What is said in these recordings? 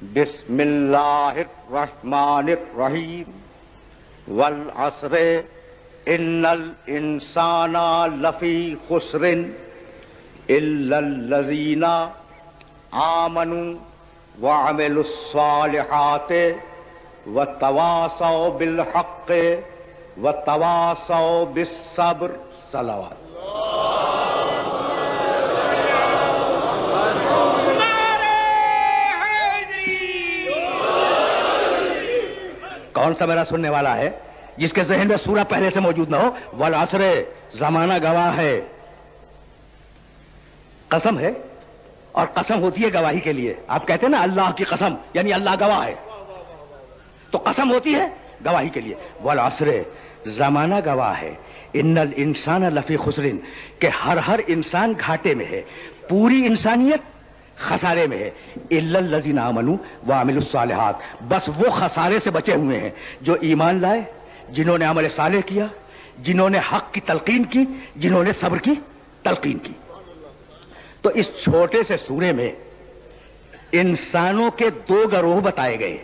بسم اللہ الرحمن الرحیم والعصر ان الانسان لفی خسر الا الذین آمنوا وعملوا الصالحات وتواصوا بالحق وتواصوا بالصبر. صلوات. کون سا میرا سننے والا ہے جس کے ذہن میں سورہ پہلے سے موجود نہ ہو؟ والعصر، زمانہ گواہ ہے. قسم ہے، اور قسم ہوتی ہے گواہی کے لیے. آپ کہتے ہیں نا اللہ کی قسم، یعنی اللہ گواہ ہے، تو قسم ہوتی ہے گواہی کے لیے. والعصر، زمانہ گواہ ہے. ان الانسان لفی خسر، کہ ہر انسان گھاٹے میں ہے، پوری انسانیت خسارے میں ہے. الا الذین آمنوا وعملوا الصالحات، بس وہ خسارے سے بچے ہوئے ہیں جو ایمان لائے، جنہوں نے عمل صالح کیا، جنہوں نے حق کی تلقین کی، جنہوں نے صبر کی تلقین کی. تو اس چھوٹے سے سورے میں انسانوں کے دو گروہ بتائے گئے.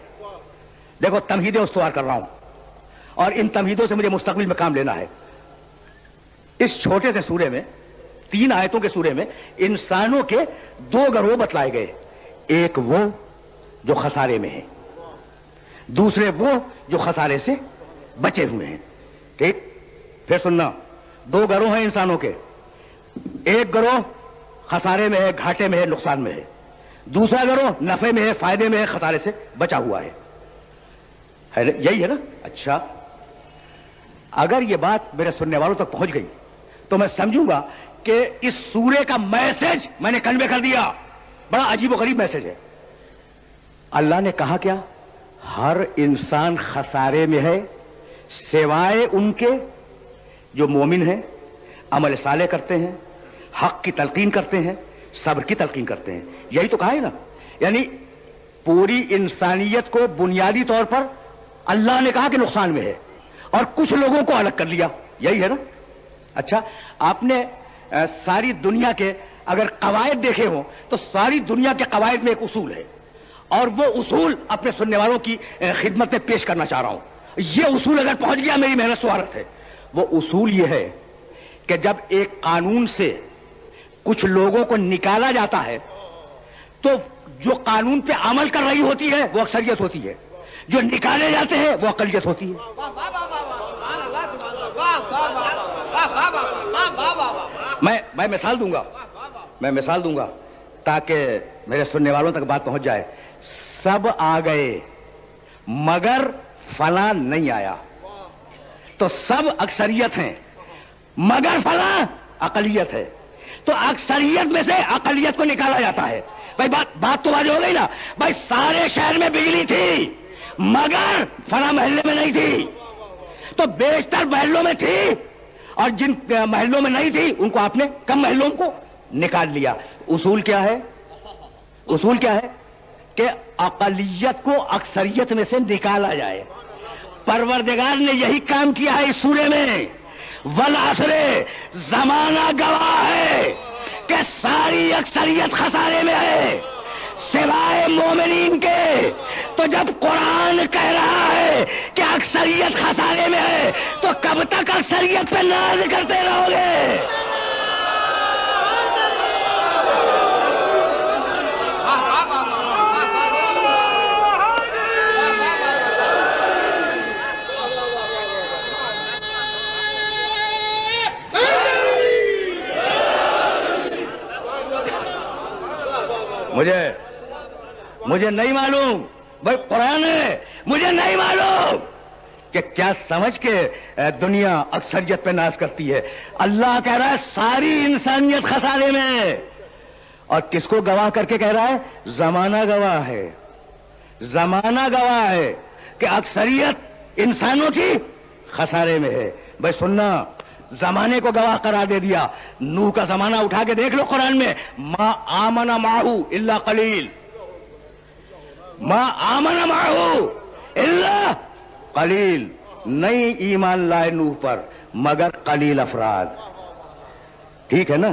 دیکھو تمہیدیں استوار کر رہا ہوں، اور ان تمہیدوں سے مجھے مستقبل میں کام لینا ہے. اس چھوٹے سے سورے میں 3 آیتوں کے سورے میں انسانوں کے 2 گروہ بتلائے گئے. ایک وہ جو خسارے میں ہیں، دوسرے وہ جو خسارے سے بچے ہوئے ہیں. ٹھیک؟ پھر سننا، 2 گروہ ہیں انسانوں کے. ایک گروہ خسارے میں ہے، گھاٹے میں ہے، نقصان میں ہے. دوسرا گروہ نفع میں ہے، فائدے میں ہے، خسارے سے بچا ہوا ہے. یہی ہے نا؟ اچھا، اگر یہ بات میرے سننے والوں تک پہنچ گئی تو میں سمجھوں گا کہ اس سورے کا میسج میں نے کنوے کر دیا. بڑا عجیب و غریب میسج ہے. اللہ نے کہا کیا؟ ہر انسان خسارے میں ہے سوائے ان کے جو مومن ہیں، عمل صالح کرتے ہیں، حق کی تلقین کرتے ہیں، صبر کی تلقین کرتے ہیں. یہی تو کہا ہے نا. یعنی پوری انسانیت کو بنیادی طور پر اللہ نے کہا کہ نقصان میں ہے، اور کچھ لوگوں کو الگ کر لیا. یہی ہے نا؟ اچھا، آپ نے ساری دنیا کے اگر قواعد دیکھے ہوں تو ساری دنیا کے قواعد میں ایک اصول ہے، اور وہ اصول اپنے سننے والوں کی خدمت میں پیش کرنا چاہ رہا ہوں. یہ اصول اگر پہنچ گیا میری محنت سوارت ہے. وہ اصول یہ ہے کہ جب ایک قانون سے کچھ لوگوں کو نکالا جاتا ہے تو جو قانون پہ عمل کر رہی ہوتی ہے وہ اکثریت ہوتی ہے، جو نکالے جاتے ہیں وہ اقلیت ہوتی ہے. میں مثال دوں گا تاکہ میرے سننے والوں تک بات پہنچ جائے. سب آ گئے مگر فلاں نہیں آیا. تو سب اکثریت ہیں مگر فلاں اقلیت ہے. تو اکثریت میں سے اقلیت کو نکالا جاتا ہے. بھائی بات تو واضح ہو گئی نا. بھائی سارے شہر میں بجلی تھی مگر فلاں محلے میں نہیں تھی. تو بیشتر محلوں میں تھی، اور جن محلوں میں نہیں تھی ان کو آپ نے کم محلوں کو نکال لیا. اصول کیا ہے؟ اصول کیا ہے؟ کہ اقلیت کو اکثریت میں سے نکالا جائے. پروردگار نے یہی کام کیا ہے اس سورے میں. والعصر، زمانہ گواہ ہے کہ ساری اکثریت خسارے میں ہے سوائے مومنین کے. تو جب قرآن کہہ رہا ہے کہ اکثریت خسارے میں ہے تو کب تک اکثریت پہ ناز کرتے رہو گے؟ مجھے نہیں معلوم، بھائی قرآن ہے، مجھے نہیں معلوم کہ کیا سمجھ کے دنیا اکثریت پہ ناز کرتی ہے. اللہ کہہ رہا ہے ساری انسانیت خسارے میں ہے، اور کس کو گواہ کر کے کہہ رہا ہے؟ زمانہ گواہ ہے. زمانہ گواہ ہے کہ اکثریت انسانوں کی خسارے میں ہے. بھائی سننا، زمانے کو گواہ قرار دے دیا. نوح کا زمانہ اٹھا کے دیکھ لو قرآن میں، ما آمن معہ الا قلیل، ما آمن معہ الا قلیل. نہیں ایمان لائے نوح پر مگر قلیل افراد. ٹھیک ہے نا؟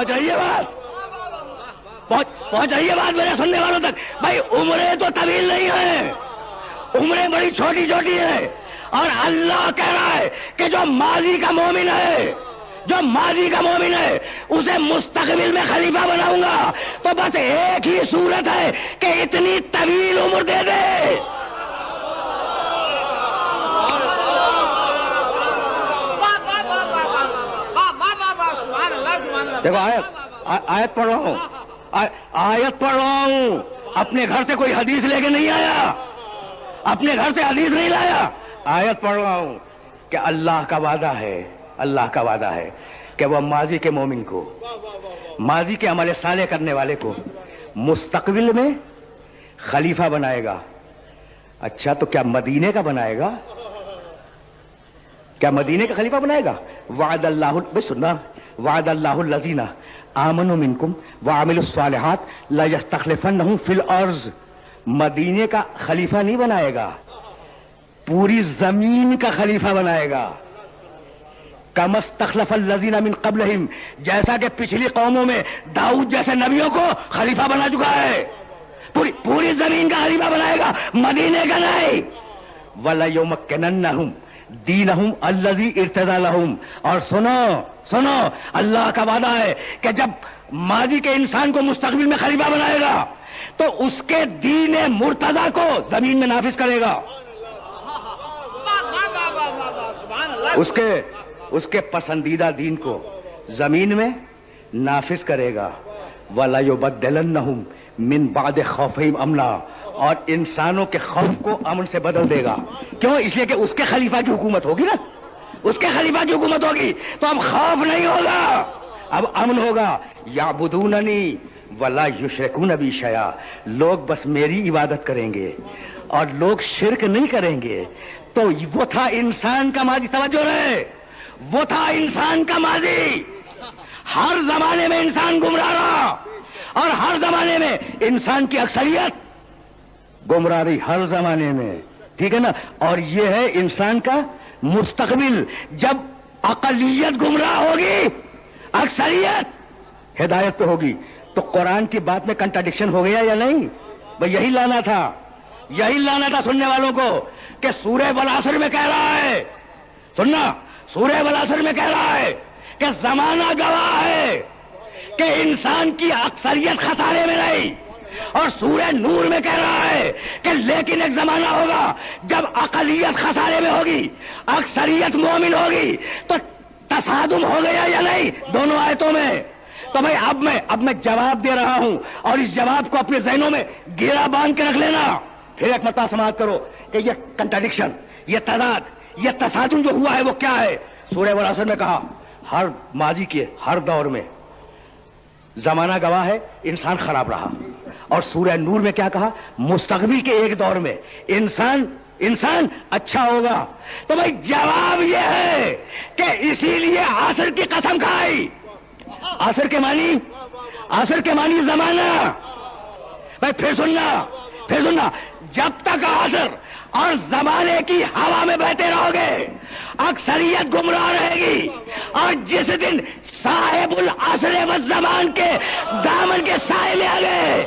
پہنچ رہی ہے بات؟ پہنچ رہی ہے بات میرے سننے والوں تک؟ بھائی عمریں تو طویل نہیں ہیں، عمریں بڑی چھوٹی چھوٹی ہیں، اور اللہ کہہ رہا ہے کہ جو ماضی کا مومن ہے، جو ماضی کا مومن ہے اسے مستقبل میں خلیفہ بناؤں گا، تو بس ایک ہی صورت ہے کہ اتنی طویل عمر دے دے۔ دیکھو آیت پڑھ رہا ہوں، آیت پڑھ رہا ہوں، اپنے گھر سے کوئی حدیث لے کے نہیں آیا، اپنے گھر سے حدیث نہیں لایا، آیت پڑھ رہا ہوں کہ اللہ کا وعدہ ہے، اللہ کا وعدہ ہے کہ وہ ماضی کے مومن کو، ماضی کے عمل صالح کرنے والے کو مستقبل میں خلیفہ بنائے گا۔ اچھا تو کیا مدینے کا بنائے گا؟ کیا مدینے کا خلیفہ بنائے گا؟ وعد اللہ، بھائی سننا، وعد اللہ الذین آمنوا منکم وعملوا الصالحات لیستخلفنہم فی الارض، مدینے کا خلیفہ نہیں بنائے گا، پوری زمین کا خلیفہ بنائے گا۔ کما استخلف الذین من قبلہم، جیسا کہ پچھلی قوموں میں داؤد جیسے نبیوں کو خلیفہ بنا چکا ہے، پوری زمین کا خلیفہ بنائے گا، مدینے کا نہیں۔ وَلَيُمَكِّنَنَّهُمْ دِينَهُمْ الَّذِي ارْتَضَىٰ لَهُمْ، اور سنو اللہ کا وعدہ ہے کہ جب ماضی کے انسان کو مستقبل میں خلیفہ بنائے گا تو اس کے دین مرتضی کو زمین میں نافذ کرے گا، اس کے پسندیدہ دین کو زمین میں نافذ کرے گا۔ وَلَيُبَدِّلَنَّهُمْ مِن بَعْدِ خَوْفِهِمْ أَمْنًا، اور انسانوں کے خوف کو امن سے بدل دے گا۔ کیوں؟ اس لیے کہ اس کے خلیفہ کی حکومت ہوگی نا، اس کے خلیفہ کی حکومت ہوگی تو اب خوف نہیں ہوگا، اب امن ہوگا۔ یعبدوننی ولا یشرکون بی شیئا، لوگ بس میری عبادت کریں گے اور لوگ شرک نہیں کریں گے۔ تو وہ تھا انسان کا ماضی، توجہ رہے، وہ تھا انسان کا ماضی۔ ہر زمانے میں انسان گمراہ رہا، اور ہر زمانے میں انسان کی اکثریت گمراہ رہی، ہر زمانے میں، ٹھیک ہے نا؟ اور یہ ہے انسان کا مستقبل، جب اقلیت گمراہ ہوگی، اکثریت ہدایت پہ ہوگی۔ تو قرآن کی بات میں کنٹراڈکشن ہو گیا یا نہیں؟ بھئی یہی لانا تھا، یہی لانا تھا سننے والوں کو کہ سورہ والعصر میں کہہ رہا ہے، سننا، سورہ والعصر میں کہہ رہا ہے کہ زمانہ گواہ ہے کہ انسان کی اکثریت خسارے میں نہیں، اور سورہ نور میں کہہ رہا ہے کہ لیکن ایک زمانہ ہوگا جب اقلیت خسارے میں ہوگی، اکثریت مومن ہوگی۔ تو تصادم ہو گیا یا نہیں دونوں آیتوں میں؟ تو بھائی اب میں جواب دے رہا ہوں، اور اس جواب کو اپنے ذہنوں میں گیرا باندھ کے رکھ لینا، پھر ایک مرتبہ سماعت کرو کہ یہ کنٹراڈکشن، یہ تضاد، یہ تصادم جو ہوا ہے وہ کیا ہے۔ سورہ والعصر میں کہا ہر ماضی کے ہر دور میں زمانہ گواہ ہے انسان خراب رہا، اور سورہ نور میں کیا کہا؟ مستقبل کے ایک دور میں انسان اچھا ہوگا۔ تو بھائی جواب یہ ہے کہ اسی لیے عصر کی قسم کھائی۔ عصر کے معنی زمانہ۔ بھائی پھر سننا، جب تک عصر اور زمانے کی ہوا میں بہتے رہو گے اکثریت گمراہ رہے گی، اور جس دن صاحب العصر والزمان کے دامن کے سائے میں آ گئے